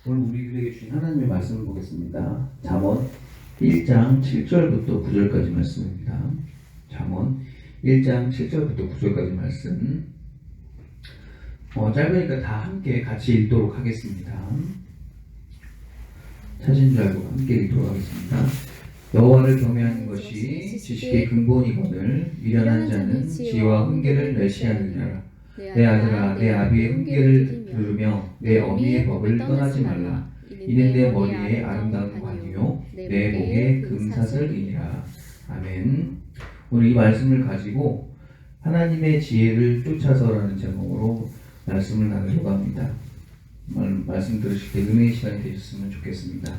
오늘 우리들에게 주신 하나님의 말씀을 보겠습니다. 잠언 1장 7절부터 9절까지 말씀입니다. 잠언 1장 7절부터 9절까지 말씀. 짧으니까 다 함께 같이 읽도록 하겠습니다. 찾은 줄 알고 함께 읽도록 하겠습니다. 여호와를 경외하는 것이 지식의 근본이거늘 미련한 자는 지혜와 훈계를 멸시하느니라. 내 아들아, 내 아비의 훈계를 들으며 내 어미의 법을 떠나지 말라. 이는 내 머리에 아름다운 관이요 내 목에 금사슬이니라. 아멘. 오늘 이 말씀을 가지고 하나님의 지혜를 쫓아서라는 제목으로 말씀을 나누려고 합니다. 말씀 들으실 때 은혜의 시간이 되셨으면 좋겠습니다.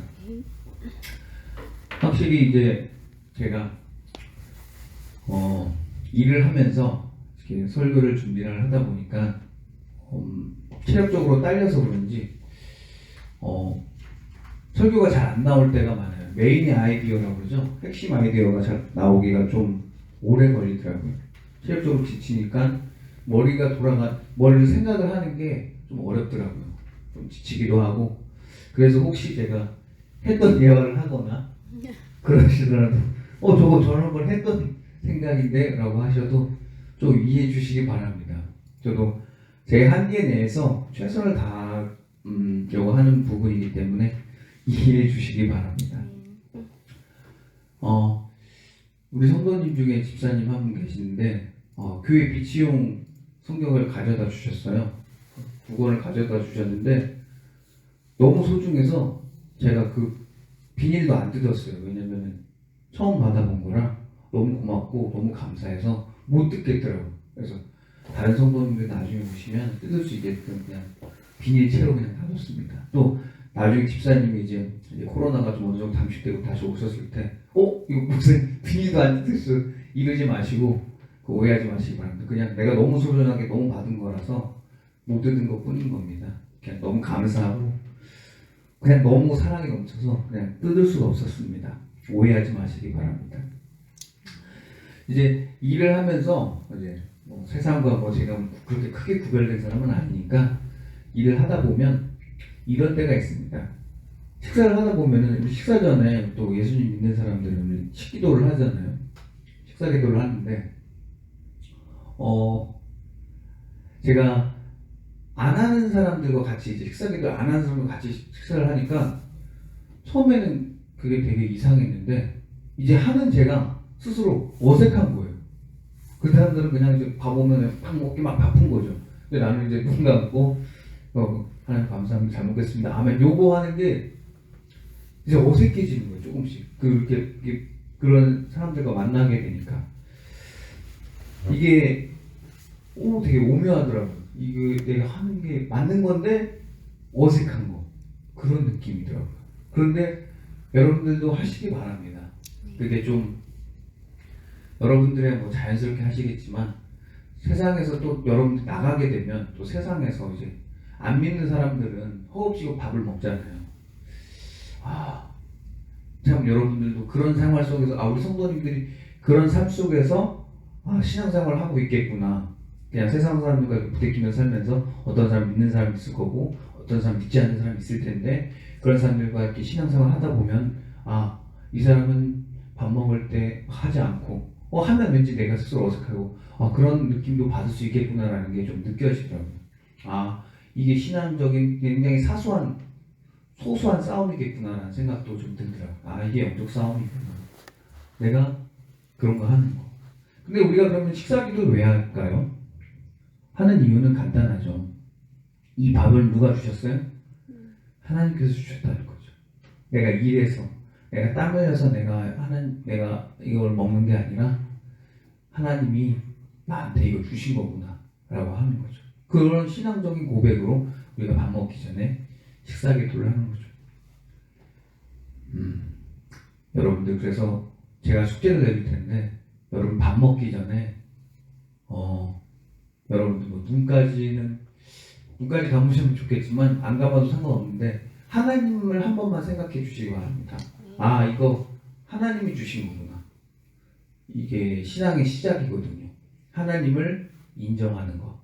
확실히 이제 제가 일을 하면서 이렇게 설교를 준비를 하다 보니까 체력적으로 딸려서 그런지 설교가 잘 안 나올 때가 많아요. 메인의 아이디어라고 그러죠. 핵심 아이디어가 잘 나오기가 좀 오래 걸리더라고요. 체력적으로 지치니까 머리를 생각을 하는 게 좀 어렵더라고요. 좀 지치기도 하고. 그래서 혹시 제가 했던 예화를 하거나 그러시더라도 저거 저런 걸 했던 생각인데 라고 하셔도 좀 이해해 주시기 바랍니다. 저도 제 한계 내에서 최선을 다하려고 하는 부분이기 때문에 이해해 주시기 바랍니다. 우리 성도님 중에 집사님 한 분 계시는데 교회 비치용 성경을 가져다 주셨어요. 9권을 가져다 주셨는데 너무 소중해서 제가 그 비닐도 안 뜯었어요. 왜냐면 처음 받아본 거라 너무 고맙고 너무 감사해서 못 뜯겠더라고요. 그래서 다른 성도님들 나중에 보시면 뜯을 수 있게끔 그냥 비닐채로 그냥 놔뒀습니다. 또 나중에 집사님이 이제 코로나가 좀 어느 정도 단축되고 다시 오셨을 때 이거 무슨 비닐도 안 뜯었어 이러지 마시고 오해하지 마시기 바랍니다. 그냥 내가 너무 소중하게 너무 받은 거라서 못 뜯은 것 뿐인 겁니다. 그냥 너무 감사하고 그냥 너무 사랑이 넘쳐서 그냥 뜯을 수가 없었습니다. 오해하지 마시기 바랍니다. 이제 일을 하면서 이제 세상과 제가 그렇게 크게 구별된 사람은 아니니까 일을 하다 보면 이런 때가 있습니다. 식사를 하다 보면은 식사 전에 또 예수님 믿는 사람들은 식기도를 하잖아요. 식사 기도를 하는데 제가 안 하는 사람들과 같이 이제 식사 기도를 안 하는 사람과 같이 식사를 하니까 처음에는 그게 되게 이상했는데 이제 하는 제가 스스로 어색한 거예요. 그 사람들은 그냥 이제 밥 오면 팍 먹기 막 바쁜 거죠. 근데 나는 이제 눈 감고 하나님 감사합니다. 잘 먹겠습니다. 아멘. 요거 하는 게 이제 어색해지는 거예요. 조금씩 그런 사람들과 만나게 되니까 이게 되게 오묘하더라고요. 이거 내가 하는 게 맞는 건데 어색한 거 그런 느낌이더라고요. 그런데 여러분들도 하시기 바랍니다. 그게 좀 여러분들의 자연스럽게 하시겠지만 세상에서 또 여러분들 나가게 되면 또 세상에서 이제 안 믿는 사람들은 허겁지겁 밥을 먹잖아요. 참 여러분들도 그런 생활 속에서 우리 성도님들이 그런 삶 속에서 신앙생활을 하고 있겠구나. 그냥 세상 사람들과 부대끼면서 살면서 어떤 사람 믿는 사람이 있을 거고 어떤 사람 믿지 않는 사람이 있을 텐데 그런 사람들과 이렇게 신앙생활을 하다 보면 이 사람은 밥 먹을 때 하지 않고 하면 왠지 내가 스스로 어색하고 그런 느낌도 받을 수 있겠구나라는 게 좀 느껴지더라고요. 이게 신앙적인 굉장히 소소한 싸움이겠구나라는 생각도 좀 들더라고요. 이게 영적 싸움이구나. 내가 그런 거 하는 거. 근데 우리가 그러면 식사기도를 왜 할까요? 하는 이유는 간단하죠. 이 밥을 누가 주셨어요? 하나님께서 주셨다는 거죠. 내가 일해서, 내가 땀 흘려서 내가 이걸 먹는 게 아니라 하나님이 나한테 이거 주신 거구나 라고 하는 거죠. 그런 신앙적인 고백으로 우리가 밥 먹기 전에 식사기도를 하는 거죠. 여러분들 그래서 제가 숙제를 내릴 텐데 여러분 밥 먹기 전에 여러분들 눈까지 감으시면 좋겠지만 안 감아도 상관없는데 하나님을 한 번만 생각해 주시기 바랍니다. 이거 하나님이 주신 거구나. 이게 신앙의 시작이거든요. 하나님을 인정하는 거.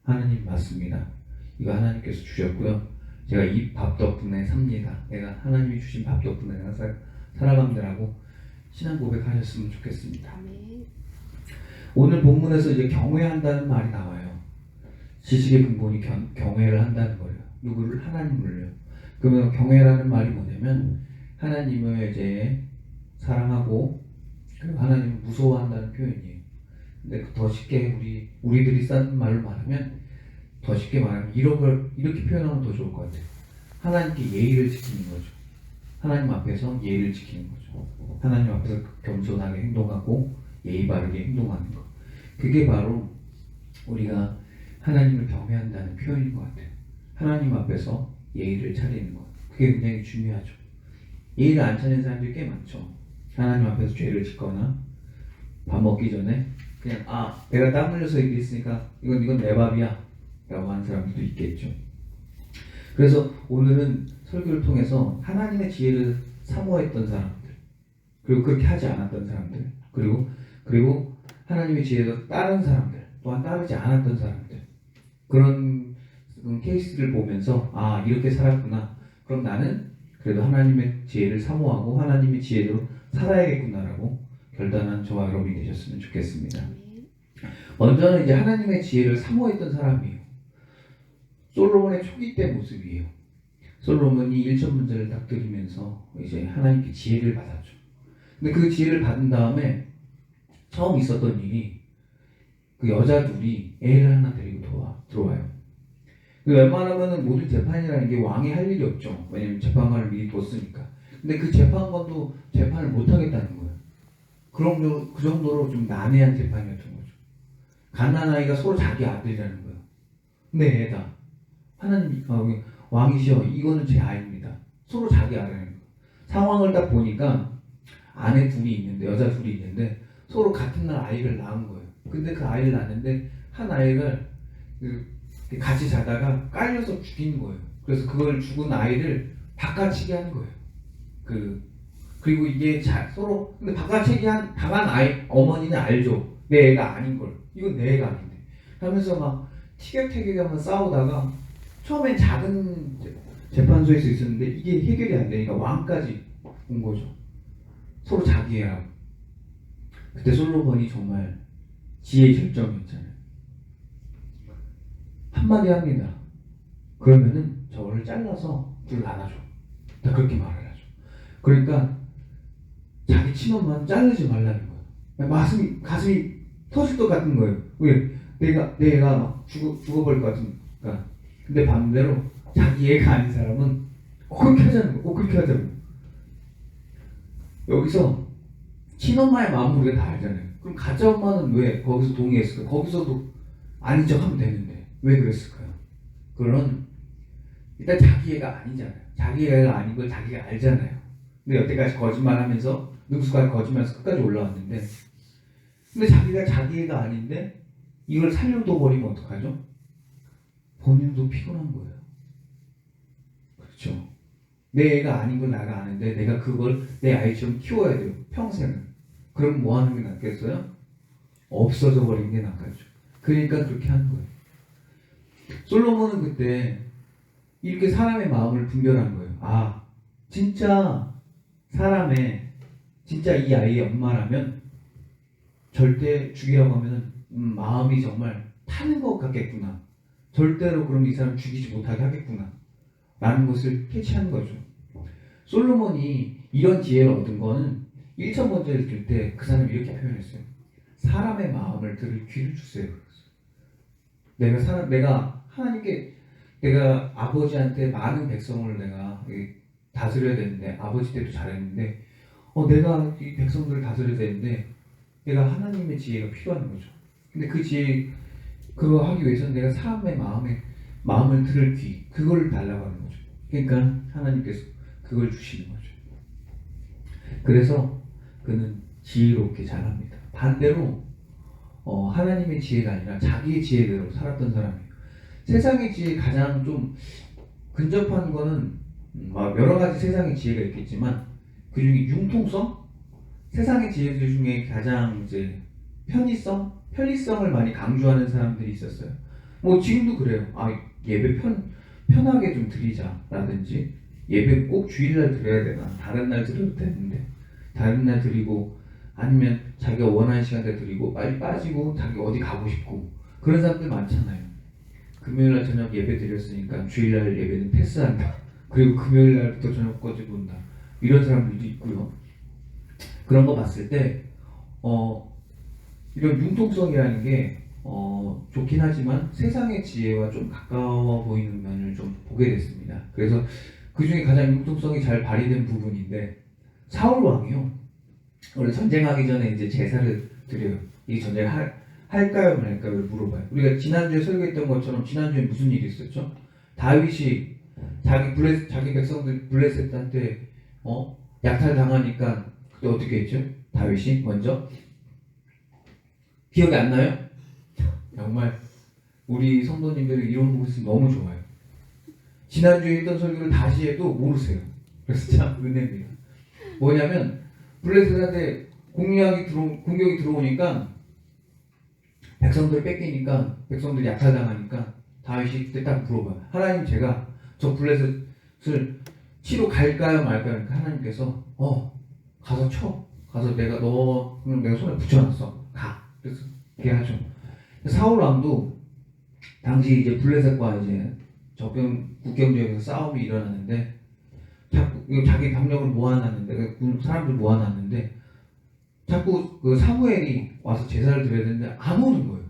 하나님 맞습니다. 이거 하나님께서 주셨고요. 제가 이 밥 덕분에 삽니다. 내가 하나님이 주신 밥 덕분에 내가 살아감들하고 신앙 고백하셨으면 좋겠습니다. 오늘 본문에서 이제 경외한다는 말이 나와요. 지식의 근본이 경외를 한다는 거예요. 누구를? 하나님을요. 그러면 경외라는 말이 뭐냐면 하나님을 이제 사랑하고 그리고 하나님을 무서워한다는 표현이에요. 근데 더 쉽게 우리들이 쓴 말로 말하면 더 쉽게 말하면 이렇게 표현하면 더 좋을 것 같아요. 하나님께 예의를 지키는 거죠. 하나님 앞에서 예의를 지키는 거죠. 하나님 앞에서 겸손하게 행동하고 예의 바르게 행동하는 것. 그게 바로 우리가 하나님을 경외한다는 표현인 것 같아요. 하나님 앞에서 예의를 차리는 것. 그게 굉장히 중요하죠. 예의를 안 차리는 사람들이 꽤 많죠. 하나님 앞에서 죄를 짓거나 밥 먹기 전에 그냥 내가 땀 흘려서 얘기했으니까 이건 내 밥이야 라고 하는 사람들도 있겠죠. 그래서 오늘은 설교를 통해서 하나님의 지혜를 사모했던 사람들, 그리고 그렇게 하지 않았던 사람들, 그리고 하나님의 지혜를 따른 사람들, 또한 따르지 않았던 사람들, 그런 케이스를 보면서 이렇게 살았구나. 그럼 나는 그래도 하나님의 지혜를 사모하고 하나님의 지혜로 살아야겠구나라고 결단한 저와 여러분이 되셨으면 좋겠습니다. 먼저는 이제 하나님의 지혜를 사모했던 사람이에요. 솔로몬의 초기 때 모습이에요. 솔로몬이 1천문제를 딱 드리면서 이제 하나님께 지혜를 받았죠. 근데 그 지혜를 받은 다음에 처음 있었던 일이 그 여자 둘이 애를 하나 데리고 들어와요. 웬만하면 모든 재판이라는 게 왕이 할 일이 없죠. 왜냐면 재판관을 미리 뒀으니까. 근데 그 재판관도 재판을 못 하겠다는 거예요. 그 정도로 좀 난해한 재판이었던 거죠. 갓난아이가 서로 자기 아들이라는 거예요. 근데 애다. 하나님, 왕이시여, 이거는 제 아이입니다. 서로 자기 아들이라는 거예요. 상황을 딱 보니까 아내 둘이 있는데, 여자 둘이 있는데 서로 같은 날 아이를 낳은 거예요. 근데 그 아이를 낳았는데 한 아이를 같이 자다가 깔려서 죽인 거예요. 그래서 그걸 죽은 아이를 바꿔치기 한 거예요. 그리고 이게 서로 근데 바꿔치기 당한 아이 어머니는 알죠. 내 애가 아닌 걸. 이건 내 애가 아닌데. 하면서 막 티격태격하면서 싸우다가 처음엔 작은 재판소에서 있었는데 이게 해결이 안 되니까 왕까지 온 거죠. 서로 자기 애라고. 그때 솔로몬이 정말 지혜의 절정이었잖아요. 한마디 합니다. 그러면은 저를 잘라서 불 나눠줘. 다 그렇게 말을 하죠. 그러니까 자기 친엄만 자르지 말라는 거예요. 가슴이 터질 것 같은 거예요. 왜? 내 애가 막 죽어버릴 것 같으니까. 근데 반대로 자기 애가 아닌 사람은 그렇게 하자는 거예요. 그렇게 하자고. 여기서 친엄마의 마음을 우리가 다 알잖아요. 그럼 가짜 엄마는 왜 거기서 동의했을까요? 거기서도 아닌 척 하면 되는데 왜 그랬을까요? 그건 일단 자기 애가 아니잖아요. 자기 애가 아닌 걸 자기가 알잖아요. 근데 여태까지 거짓말하면서 능수까지 거짓말해서 끝까지 올라왔는데 근데 자기가 자기 애가 아닌데 이걸 살려둬 버리면 어떡하죠? 본인도 피곤한 거예요. 그렇죠? 내 애가 아닌 걸 내가 아는데 내가 그걸 내 아이처럼 키워야 돼요. 평생을. 그럼 뭐 하는 게 낫겠어요? 없어져 버리는 게 낫겠죠. 그러니까 그렇게 하는 거예요. 솔로몬은 그때 이렇게 사람의 마음을 분별한 거예요. 진짜 진짜 이 아이의 엄마라면 절대 죽이라고 하면 마음이 정말 타는 것 같겠구나. 절대로 그럼 이 사람 죽이지 못하게 하겠구나. 라는 것을 캐치한 거죠. 솔로몬이 이런 지혜를 얻은 거는 1천번째를 들 때 그 사람이 이렇게 표현했어요. 사람의 마음을 들을 귀를 주세요. 내가 하나님께 내가 아버지한테 많은 백성을 내가 다스려야 되는데 아버지 때도 잘했는데 내가 이 백성들을 다스려야 되는데 내가 하나님의 지혜가 필요한 거죠. 근데 그 지혜 그거 하기 위해서는 내가 사람의 마음을 들을 귀 그걸 달라고 하는 거죠. 그러니까 하나님께서 그걸 주시는 거죠. 그래서 그는 지혜롭게 자랍니다. 반대로 하나님의 지혜가 아니라 자기의 지혜대로 살았던 사람이에요. 세상의 지혜 가장 좀 근접한 거는 여러 가지 세상의 지혜가 있겠지만 그 중에 융통성? 세상의 지혜들 중에 가장 이제 편리성을 많이 강조하는 사람들이 있었어요. 뭐 지금도 그래요. 예배 편하게 좀 드리자라든지 예배 꼭 주일날 드려야 되나 다른 날 드려도 되는데 다른 날 드리고 아니면 자기가 원하는 시간대 드리고 빨리 빠지고 자기 어디 가고 싶고 그런 사람들 많잖아요. 금요일날 저녁 예배 드렸으니까 주일날 예배는 패스한다. 그리고 금요일날부터 저녁까지 본다. 이런 사람들도 있고요. 그런 거 봤을 때 이런 융통성이라는 게 좋긴 하지만 세상의 지혜와 좀 가까워 보이는 면을 좀 보게 됐습니다. 그래서 그 중에 가장 융통성이 잘 발휘된 부분인데 사울 왕이요. 원래 전쟁하기 전에 이제 제사를 드려요. 이 전쟁을 할까요 말까요 물어봐요. 우리가 지난주에 설교했던 것처럼 지난주에 무슨 일이 있었죠? 다윗이 자기 백성들 블레셋한테 약탈 당하니까 그때 어떻게 했죠? 다윗이 먼저 기억이 안 나요? 정말 우리 성도님들이 이런 모습이 너무 좋아요. 지난주에 했던 설교를 다시 해도 모르세요. 그래서 참 은혜입니다. 뭐냐면 블레셋한테 공격이 들어오니까 백성들 뺏기니까 백성들이 약탈당하니까 다윗이 그때 딱 물어봐요. 하나님 제가 저 블레셋을 치러 갈까요 말까요? 그러니까 하나님께서 가서 쳐. 가서 내가 손에 붙여놨어. 가. 그래서 그렇게 하죠. 사울 왕도 당시 이제 블레셋과 이제 국경 지역에서 싸움이 일어나는데 자기 병력을 모아놨는데 사람들 모아놨는데 자꾸 그 사무엘이 와서 제사를 드려야 되는데 안 오는 거예요.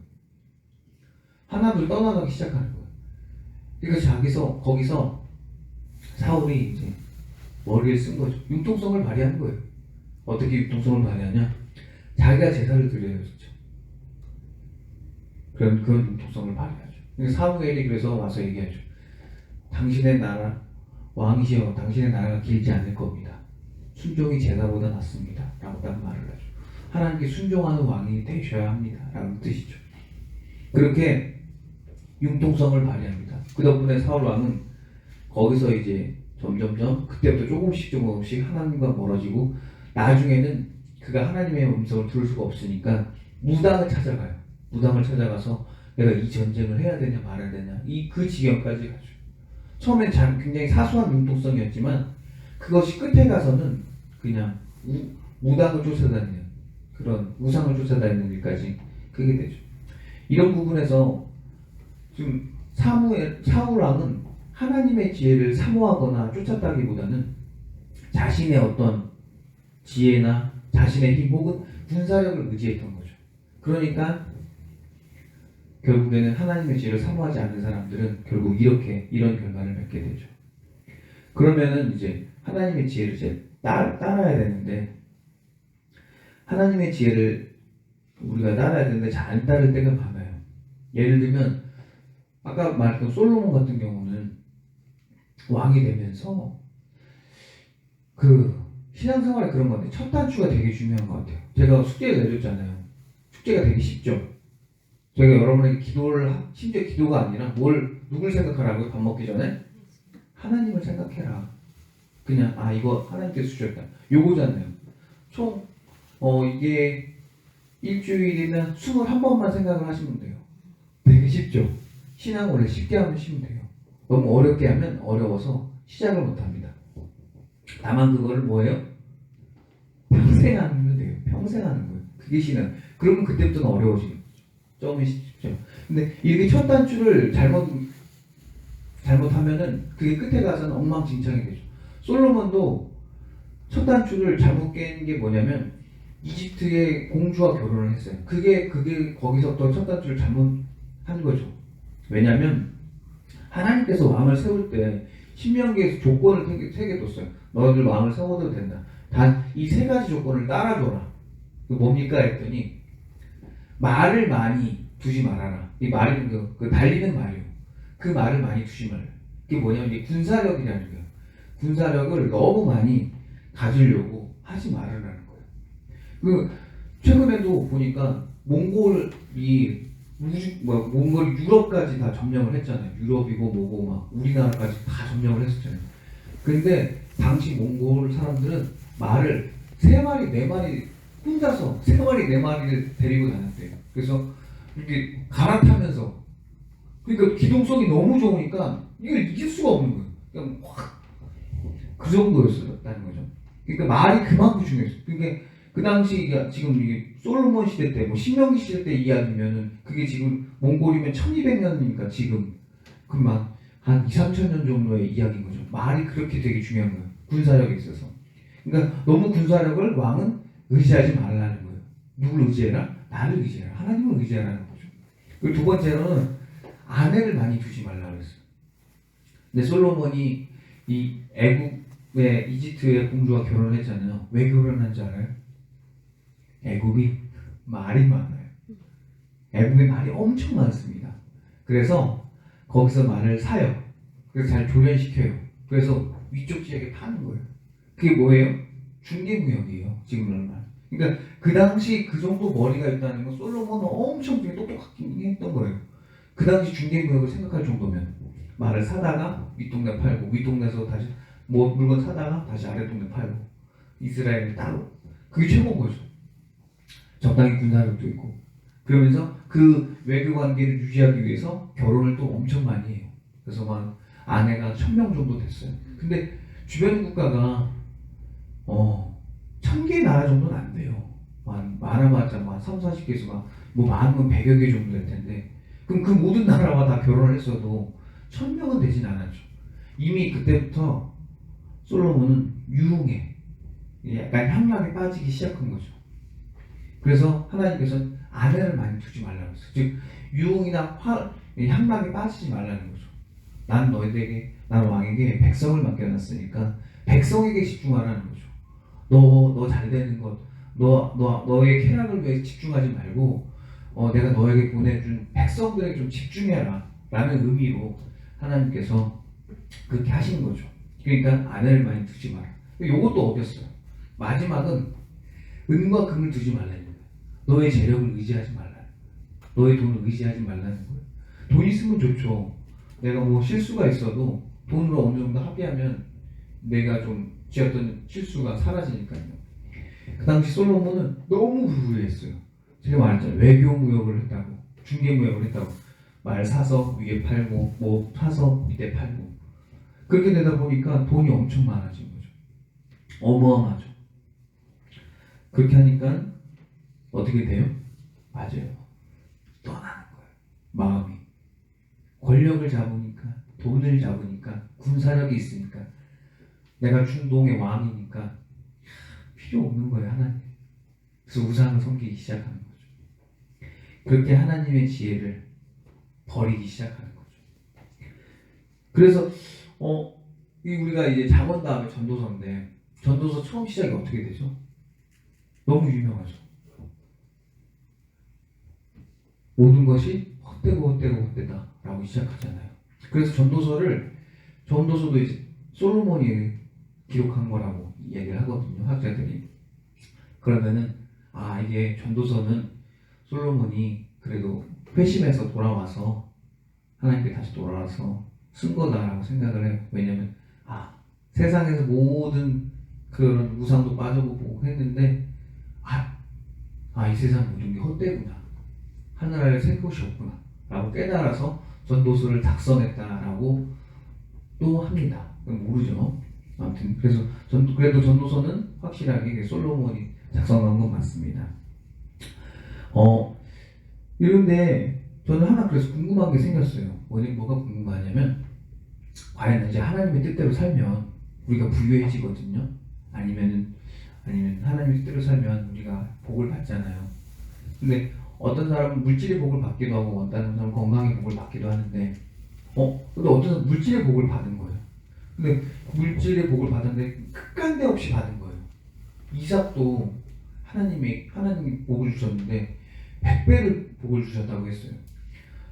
하나둘 떠나가기 시작하는 거예요. 그러니까 거기서 사울이 이제 머리를 쓴 거죠. 융통성을 발휘한 거예요. 어떻게 융통성을 발휘하냐? 자기가 제사를 드려야 했죠. 그런 융통성을 발휘하죠. 사무엘이 그래서 와서 얘기하죠. 당신의 나라 왕이시여 당신의 나라가 길지 않을 겁니다. 순종이 제사보다 낫습니다. 라고 딱 말을 하죠. 하나님께 순종하는 왕이 되셔야 합니다. 라는 뜻이죠. 그렇게 융통성을 발휘합니다. 그 덕분에 사울 왕은 거기서 이제 점점점 그때부터 조금씩 하나님과 멀어지고 나중에는 그가 하나님의 음성을 들을 수가 없으니까 무당을 찾아가요. 무당을 찾아가서 내가 이 전쟁을 해야 되냐 말아야 되냐 그 지경까지 가죠. 처음엔 굉장히 사소한 융통성이었지만 그것이 끝에 가서는 그냥 무당을 쫓아다니는 그런 우상을 쫓아다니는 일까지 그게 되죠. 이런 부분에서 좀 사울 왕은 하나님의 지혜를 사모하거나 쫓았다기보다는 자신의 어떤 지혜나 자신의 힘 혹은 군사력을 의지했던 거죠. 그러니까 결국에는 하나님의 지혜를 사모하지 않는 사람들은 결국 이런 결과를 맺게 되죠. 그러면은 이제 하나님의 지혜를 이제 따라야 되는데 하나님의 지혜를 우리가 따라야 되는데 잘 안 따를 때가 많아요. 예를 들면 아까 말했던 솔로몬 같은 경우는 왕이 되면서 그 신앙생활에 그런 건데 첫 단추가 되게 중요한 것 같아요. 제가 숙제를 내줬잖아요. 숙제가 되게 쉽죠. 제가 여러분에게 심지어 기도가 아니라 누굴 생각하라고요? 밥 먹기 전에? 하나님을 생각해라. 그냥 이거 하나님께서 주셨다. 요거잖아요. 총 이게 일주일이면 21번만 생각을 하시면 돼요. 되게 쉽죠? 신앙 원래 쉽게 하면 쉬면 돼요. 너무 어렵게 하면 어려워서 시작을 못합니다. 다만 그거를 뭐예요? 평생 하면 돼요. 평생 하는 거예요. 그게 신앙. 그러면 그때부터는 어려워지는 거죠. 처음에 쉽죠. 근데 이렇게 첫 단추를 잘못하면은 그게 끝에 가서는 엉망진창이 되죠. 솔로몬도 첫 단추를 잘못 깬 게 뭐냐면 이집트의 공주와 결혼을 했어요. 그게 거기서부터 첫 단추를 잘못한 거죠. 왜냐면 하나님께서 왕을 세울 때 신명기에서 조건을 세 개 뒀어요. 너희들 왕을 세워도 된다. 단 이 세 가지 조건을 따라줘라. 그 뭡니까 했더니 말을 많이 두지 말아라. 이 말이 그 달리는 말이요. 그 말을 많이 두지 말아요. 그게 뭐냐면 이게 군사력이라는 거예요. 군사력을 너무 많이 가지려고 하지 말으라는 거예요. 최근에도 보니까 몽골이 유럽까지 다 점령을 했잖아요. 유럽이고 뭐고 막 우리나라까지 다 점령을 했었잖아요. 근데 당시 몽골 사람들은 말을 3마리, 4마리 혼자서 3마리, 4마리를 데리고 다녔대요. 그래서 이렇게 갈아타면서 그러니까 기동성이 너무 좋으니까 이걸 이길 수가 없는 거예요. 그냥 확 그 정도였었다는 거죠. 그러니까 말이 그만큼 중요했어요. 그러니까 그 당시 지금 이게 솔로몬 시대 때, 뭐 신명기 시대 때 이야기면은 그게 지금 몽골이면 1200년이니까 지금 그만 한 2, 3천 년 정도의 이야기인 거죠. 말이 그렇게 되게 중요한 거예요. 군사력에 있어서. 그러니까 너무 군사력을 왕은 의지하지 말라는 거예요. 누굴 의지해라? 나를 의지해라. 하나님을 의지하라는 거죠. 그리고 두 번째로는 아내를 많이 두지 말라고 했어요. 근데 솔로몬이 이 애굽의 이집트의 공주와 결혼을 했잖아요. 왜 결혼한지 알아요? 애굽이 말이 많아요. 애굽에 말이 엄청 많습니다. 그래서 거기서 말을 사요. 그래서 잘 조련시켜요. 그래서 위쪽 지역에 파는 거예요. 그게 뭐예요? 중개무역이에요. 지금 말. 그러니까 그 당시 그 정도 머리가 있다는 건 솔로몬은 엄청 되게 똑똑하긴 했던 거예요. 그 당시 중개무역을 생각할 정도면 말을 사다가 윗동네 팔고 윗동네에서 다시 뭐 물건 사다가 다시 아랫동네 팔고 이스라엘 따로 그게 최고인 거죠. 적당히 군사력도 있고 그러면서 그 외교 관계를 유지하기 위해서 결혼을 또 엄청 많이 해요. 그래서 막 아내가 1000명 정도 됐어요. 근데 주변 국가가 1000개 나라 정도는 안 돼요. 많아봤자 막 3, 40개에서 뭐 많으면 100여 개 정도 될 텐데 그럼 그 모든 나라와 다 결혼을 했어도 1000명은 되진 않았죠. 이미 그때부터 솔로몬은 유흥에 약간 향락에 빠지기 시작한 거죠. 그래서 하나님께서는 아내를 많이 두지 말라고 했어요. 즉 유흥이나 향락에 빠지지 말라는 거죠. 난 너희에게, 난 왕에게 백성을 맡겨놨으니까 백성에게 집중하라는 거죠. 너 잘 되는 것, 너의 쾌락을 위해 집중하지 말고 내가 너에게 보내준 백성들에게 좀 집중해라 라는 의미로 하나님께서 그렇게 하시는 거죠. 그러니까 아내를 많이 두지 마라. 이것도 어겼어요. 마지막은 은과 금을 두지 말라는 거예요. 너의 재력을 의지하지 말라. 너의 돈을 의지하지 말라는 거예요. 돈 있으면 좋죠. 내가 뭐 실수가 있어도 돈으로 어느 정도 합의하면 내가 좀 지었던 실수가 사라지니까요. 그 당시 솔로몬은 너무 부유했어요. 제가 말했잖아요. 외교 무역을 했다고, 중개 무역을 했다고. 말 사서 위에 팔고, 뭐 사서 밑에 팔고. 그렇게 되다 보니까 돈이 엄청 많아진 거죠. 어마어마하죠. 그렇게 하니까 어떻게 돼요? 맞아요. 떠나는 거예요. 마음이. 권력을 잡으니까, 돈을 잡으니까, 군사력이 있으니까, 내가 중동의 왕이니까 필요 없는 거예요, 하나님. 그래서 우상을 섬기기 시작하는 거죠. 그렇게 하나님의 지혜를 버리기 시작하는 거죠. 그래서 우리가 이제 잠언 다음에 전도서인데 전도서 처음 시작이 어떻게 되죠? 너무 유명하죠. 모든 것이 헛되고 헛되고 헛되다라고 시작하잖아요. 그래서 전도서도 이제 솔로몬이 기록한 거라고 얘기를 하거든요, 학자들이. 그러면은 이게 전도서는 솔로몬이 그래도 회심해서 돌아와서 하나님께 다시 돌아와서 쓴 거다라고 생각을 해요. 왜냐면 세상에서 모든 그런 우상도 빠져보고 했는데 이 세상 모든 게 헛되구나, 하늘 아래 새 곳이 없구나 라고 깨달아서 전도서를 작성했다라고 또 합니다. 모르죠. 아무튼 그래서 그래도 전도서는 확실하게 솔로몬이 작성한 건 맞습니다. 이런데 저는 하나 그래서 궁금한 게 생겼어요. 뭐가 궁금하냐면 과연 이제 하나님의 뜻대로 살면 우리가 부유해지거든요. 아니면 하나님의 뜻대로 살면 우리가 복을 받잖아요. 근데 어떤 사람은 물질의 복을 받기도 하고 어떤 사람은 건강의 복을 받기도 하는데 근데 어떤 사람은 물질의 복을 받은 거예요. 근데 물질의 복을 받았는데 끝간데 없이 받은 거예요. 이삭도 하나님이 복을 주셨는데 100배를 복을 주셨다고 했어요.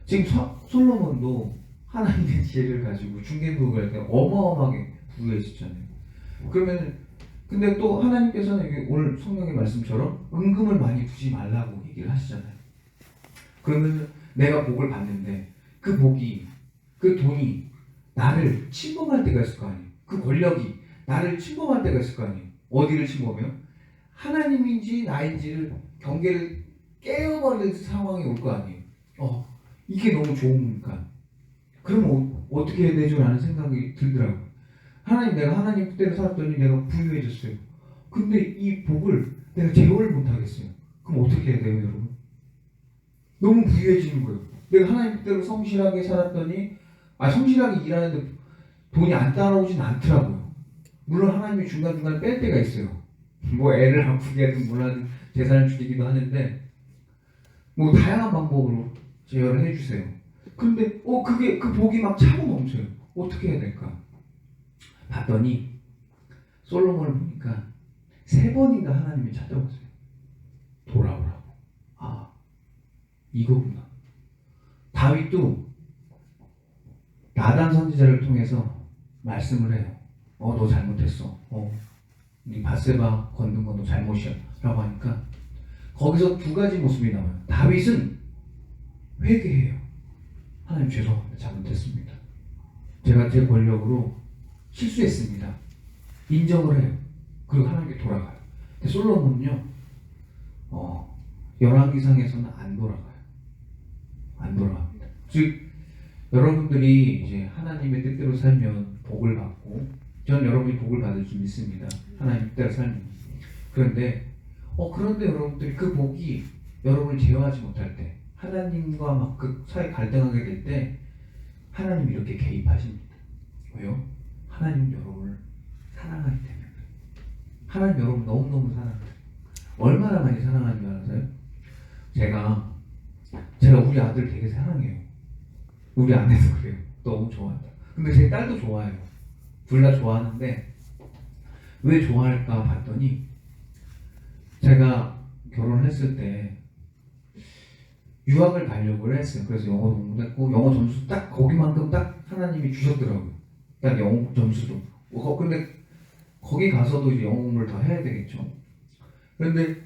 지금 솔로몬도 하나님의 지혜를 가지고 중개무역을 할 때 어마어마하게 부유해졌잖아요. 그러면 근데 또 하나님께서는 오늘 성경의 말씀처럼 은금을 많이 두지 말라고 얘기를 하시잖아요. 그러면 내가 복을 받는데 그 복이, 그 돈이 나를 침범할 때가 있을 거 아니에요. 그 권력이 나를 침범할 때가 있을 거 아니에요. 어디를 침범해요? 하나님인지 나인지를 경계를 깨어버리는 상황이 올 거 아니에요. 이게 너무 좋으니까 그럼 어떻게 해야 되죠? 라는 생각이 들더라고요. 내가 하나님 뜻대로 살았더니 내가 부유해졌어요. 근데 이 복을 내가 제어를 못하겠어요. 그럼 어떻게 해야 돼요, 여러분? 너무 부유해지는 거예요. 내가 하나님 뜻대로 성실하게 살았더니, 성실하게 일하는데 돈이 안 따라오진 않더라고요. 물론 하나님이 중간중간에 뺄 때가 있어요. 뭐 애를 아프게 하든 뭐라든 재산을 줄이기도 하는데, 뭐 다양한 방법으로 제어를 해주세요. 근데 그 복이 막 차고 넘쳐요. 어떻게 해야 될까? 봤더니 솔로몬을 보니까 3번인가 하나님이 찾아왔어요. 돌아오라고. 이거구나. 다윗도 나단 선지자를 통해서 말씀을 해요. 너 잘못했어. 네 바세바 건든 건 너 잘못이야. 라고 하니까 거기서 2가지 모습이 나와요. 다윗은 회개해요. 하나님 죄송합니다. 잘못했습니다. 제가 제 권력으로 실수했습니다. 인정을 해요. 그리고 하나님께 돌아가요. 근데 솔로몬은요, 열왕기상에서는 안 돌아가요. 안 돌아갑니다. 즉, 여러분들이 이제 하나님의 뜻대로 살면 복을 받고, 저는 여러분이 복을 받을 줄 믿습니다. 하나님 뜻대로 살면. 그런데 여러분들이 그 복이 여러분을 제어하지 못할 때, 하나님과 막 그 사이 갈등하게 될 때, 하나님이 이렇게 개입하십니다. 왜요? 하나님 여러분을 사랑하기 때문에. 하나님 여러분 너무너무 사랑해요. 얼마나 많이 사랑하는 줄 아세요? 제가 우리 아들 되게 사랑해요. 우리 아내도 그래요. 너무 좋아한다. 근데 제 딸도 좋아해요. 둘 다 좋아하는데 왜 좋아할까 봤더니, 제가 결혼했을 때 유학을 가려고 했어요. 그래서 영어 공부했고, 영어 점수 딱 거기만큼 딱 하나님이 주셨더라고요. 딱 영어 점수도. 근데 거기 가서도 이제 영어 공부를 더 해야 되겠죠. 그런데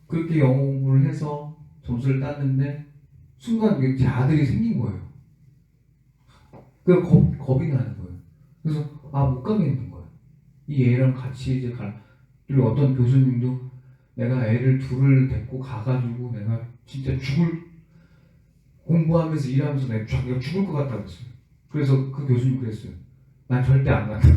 그렇게 영어 공부를 해서 점수를 땄는데 순간 제 아들이 생긴 거예요. 그 겁이 나는 거예요. 그래서 못 가겠는 거예요. 이 애랑 같이 이제 그리고 어떤 교수님도 내가 애를 둘을 데리고 가가지고 내가 진짜 공부하면서 일하면서 내가 죽을 것 같다고 했어요. 그래서 그 교수님 그랬어요. 난 절대 안 간다.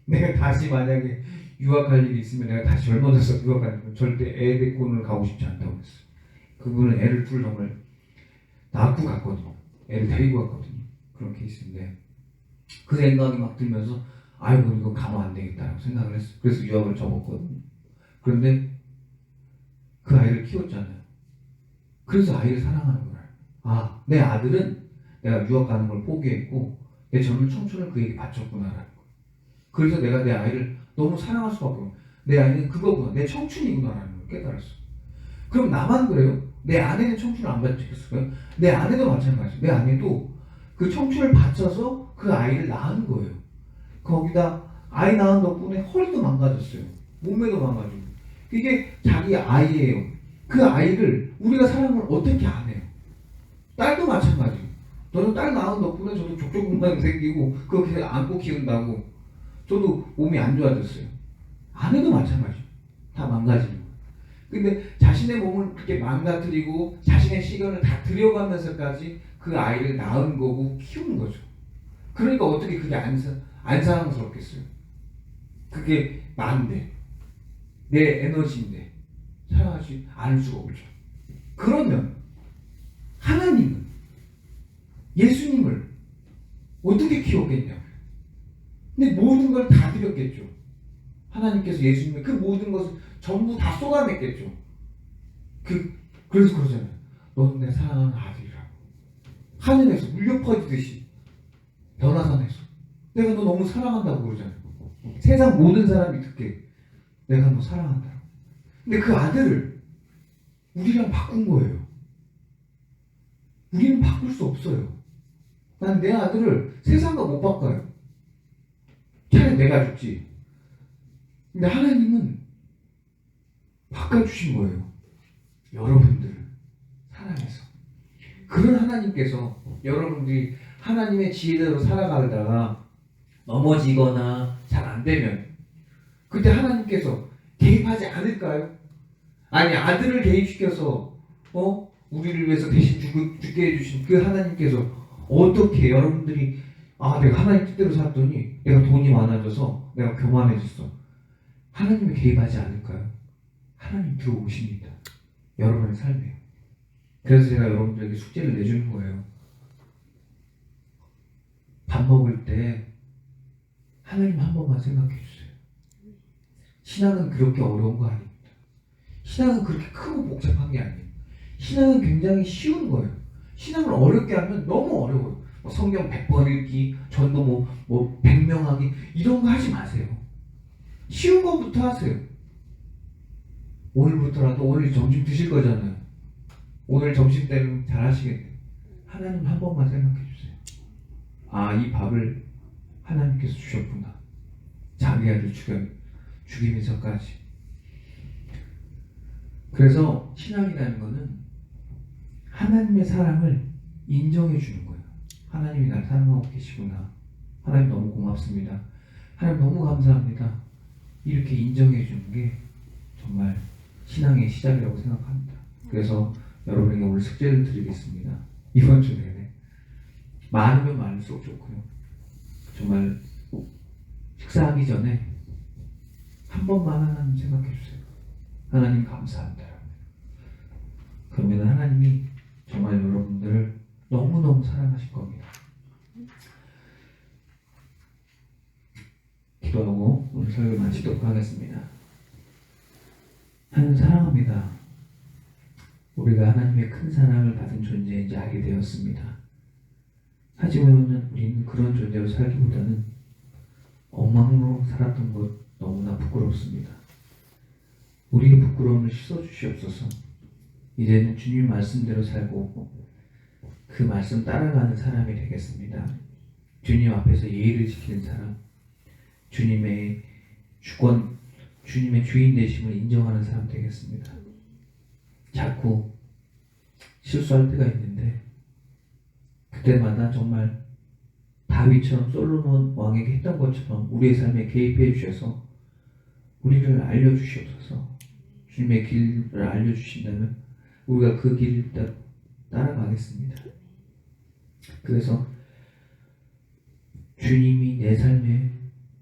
내가 다시 만약에 유학할 일이 있으면 내가 다시 젊어져서 유학하면 절대 애 데리고는 가고 싶지 않다고 했어요. 그분은 애를 둘 정말 낳고 갔거든요. 애를 데리고 갔거든요. 그런 케이스인데 그 생각이 막 들면서 이거 가면 안 되겠다라고 생각을 했어요. 그래서 유학을 접었거든요. 그런데 그 아이를 키웠잖아요. 그래서 아이를 사랑하는 거예요. 내 아들은 내가 유학 가는 걸 포기했고 내 젊은 청춘을 그에게 바쳤구나라는 거예요. 그래서 내가 내 아이를 너무 사랑할 수밖에 없어요. 내 아이는 그거구나. 내 청춘이구나라는 걸 깨달았어요. 그럼 나만 그래요? 내 아내는 청춘을 안 바쳤을까요? 내 아내도 마찬가지예요. 내 아내도 그 청춘을 바쳐서 그 아이를 낳은 거예요. 거기다 아이 낳은 덕분에 허리도 망가졌어요. 몸매도 망가지고. 이게 자기 아이예요. 그 아이를 우리가 사랑을 어떻게 안 해요? 딸도 마찬가지예요. 저는 딸 낳은 덕분에 저도 족저근막이 생기고 그렇게 안고 키운다고 저도 몸이 안 좋아졌어요. 아내도 마찬가지예요. 다 망가지는 거예요. 근데 자신의 몸을 그렇게 망가뜨리고 자신의 시간을 다 들여가면서까지 그 아이를 낳은 거고 키우는 거죠. 그러니까 어떻게 그게 안 사랑스럽겠어요? 그게 나인데, 내 에너지인데 사랑하지 않을 수가 없죠. 그러면 하나님은 예수님을 어떻게 키웠겠냐? 근데 모든 걸 다 드렸겠죠. 하나님께서 예수님의 그 모든 것을 전부 다 쏟아냈겠죠. 그래서 그러잖아요. 너는 내 사랑하는 아들이라고. 하늘에서 물려 퍼지듯이 변화산에서 내가 너 너무 사랑한다고 그러잖아요. 세상 모든 사람이 듣게 내가 너 사랑한다. 근데 그 아들을 우리랑 바꾼 거예요. 우리는 바꿀 수 없어요. 난 내 아들을 세상과 못 바꿔요. 차라리 내가 죽지. 근데 하나님은 바꿔주신 거예요. 여러분들을 사랑해서. 그런 하나님께서 여러분들이 하나님의 지혜대로 살아가다가 넘어지거나 잘 안 되면 그때 하나님께서 개입하지 않을까요? 아니 아들을 개입시켜서 우리를 위해서 대신 죽게 해주신 그 하나님께서 어떻게 여러분들이 내가 하나님 뜻대로 살았더니 내가 돈이 많아져서 내가 교만해졌어. 하나님이 개입하지 않을까요? 하나님 들어오십니다. 여러분의 삶에. 그래서 제가 여러분들에게 숙제를 내주는 거예요. 밥 먹을 때 하나님 한 번만 생각해 주세요. 신앙은 그렇게 어려운 거 아닙니다. 신앙은 그렇게 크고 복잡한 게 아니에요. 신앙은 굉장히 쉬운 거예요. 신앙을 어렵게 하면 너무 어려워요. 성경 100번 읽기, 전도 100명 하기 이런 거 하지 마세요. 쉬운 것부터 하세요. 오늘부터라도 오늘 점심 드실 거잖아요. 오늘 점심 때는 잘 하시겠네요. 하나님 한 번만 생각해 주세요. 이 밥을 하나님께서 주셨구나. 자기 아들 죽이면서까지. 그래서 신앙이라는 것은 하나님의 사랑을 인정해 주는 거예요. 하나님이 날 사랑하고 계시구나. 하나님 너무 고맙습니다. 하나님 너무 감사합니다. 이렇게 인정해 주는 게 정말 신앙의 시작이라고 생각합니다. 그래서 여러분에게 오늘 숙제를 드리겠습니다. 이번 주 내내 많으면 많을수록 좋고요. 정말 식사하기 전에 한 번만 하나님 생각해 주세요. 하나님 감사합니다. 그러면 하나님이 정말 여러분들을 너무너무 사랑하실 겁니다. 기도하고 오늘 설교 마치도록 하겠습니다. 하나님 사랑합니다. 우리가 하나님의 큰 사랑을 받은 존재인지 알게 되었습니다. 하지만 우리는 그런 존재로 살기보다는 엉망으로 살았던 것 너무나 부끄럽습니다. 우리의 부끄러움을 씻어주시옵소서. 이제는 주님 말씀대로 살고 그 말씀 따라가는 사람이 되겠습니다. 주님 앞에서 예의를 지키는 사람, 주님의 주권, 주님의 주인 되심을 인정하는 사람 되겠습니다. 자꾸 실수할 때가 있는데 그때마다 정말 다윗처럼 솔로몬 왕에게 했던 것처럼 우리의 삶에 개입해 주셔서 우리를 알려주시옵소서. 주님의 길을 알려주신다면 우리가 그 길을 따라가겠습니다. 그래서 주님이 내 삶의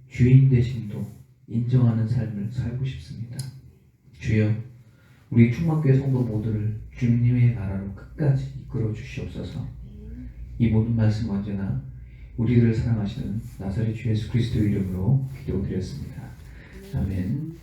주인 되심도 인정하는 삶을 살고 싶습니다. 주여, 우리 충만교회 성도 모두를 주님의 나라로 끝까지 이끌어 주시옵소서. 이 모든 말씀 언제나 우리들을 사랑하시는 나사렛 주 예수 그리스도 이름으로 기도드렸습니다. 아멘.